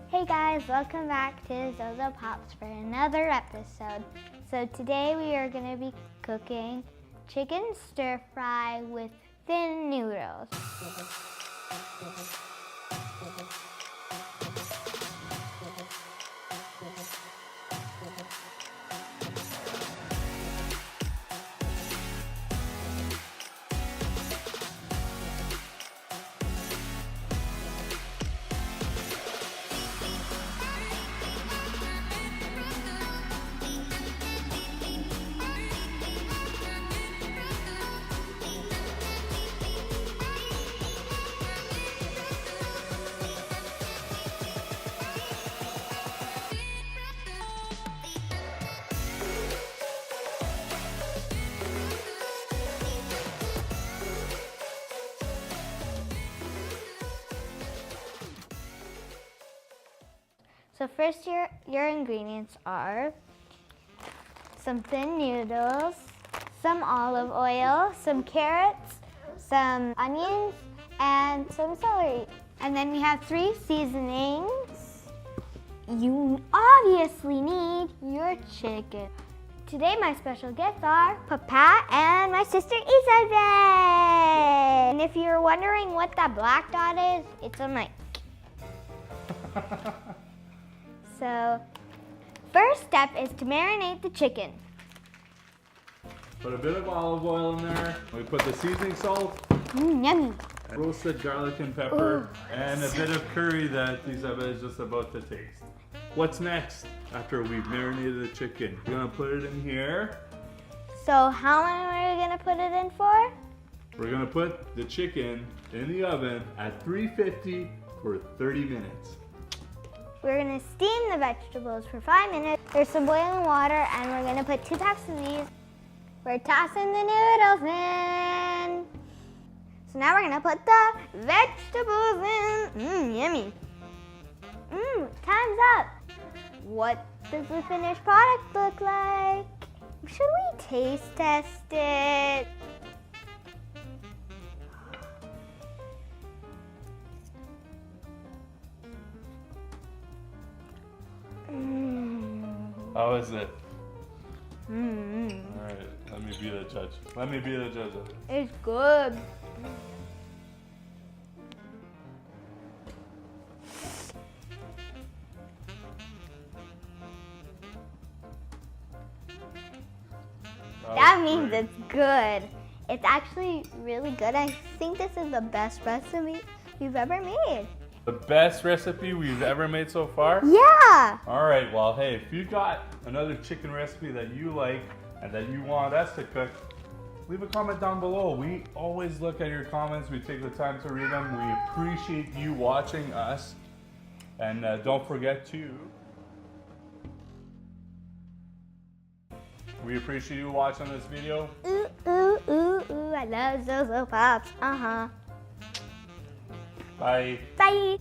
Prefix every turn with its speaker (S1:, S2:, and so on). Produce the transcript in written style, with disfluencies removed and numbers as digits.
S1: Hey guys, welcome back to Zozo Pops for another episode. So today we are going to be cooking chicken stir fry with thin noodles. So first your ingredients are some thin noodles, some olive oil, some carrots, some onions, and some celery. And then we have 3 seasonings. You obviously need your chicken. Today my special guests are Papa and my sister Isabel. And if you're wondering what that black dot is, it's a mic. So, first step is to marinate the chicken.
S2: Put a bit of olive oil in there. We put the seasoning salt.
S1: Yummy.
S2: Roasted garlic and pepper. And a bit of curry that Isabel is just about to taste. What's next after we've marinated the chicken? We're gonna put it in here.
S1: So how long are we gonna put it in for?
S2: We're gonna put the chicken in the oven at 350 for 30 minutes.
S1: We're gonna steam the vegetables for 5 minutes. There's some boiling water and we're gonna put 2 packs of these. We're tossing the noodles in. So now we're gonna put the vegetables in. Yummy. Time's up. What does the finished product look like? Should we taste test it?
S2: How is it? Alright, let me be the judge. Let me be the judge of it.
S1: It's good. That means it's good. It's actually really good. I think this is the best recipe we've ever made.
S2: The best recipe we've ever made so far?
S1: Yeah.
S2: Alright, well hey, if you got another chicken recipe that you like and that you want us to cook, leave a comment down below. We always look at your comments. We take the time to read them. We appreciate you watching us. And don't forget to... We appreciate you watching this video.
S1: Ooh, ooh, ooh, ooh, I love Zozo Pops.
S2: Bye.
S1: Bye.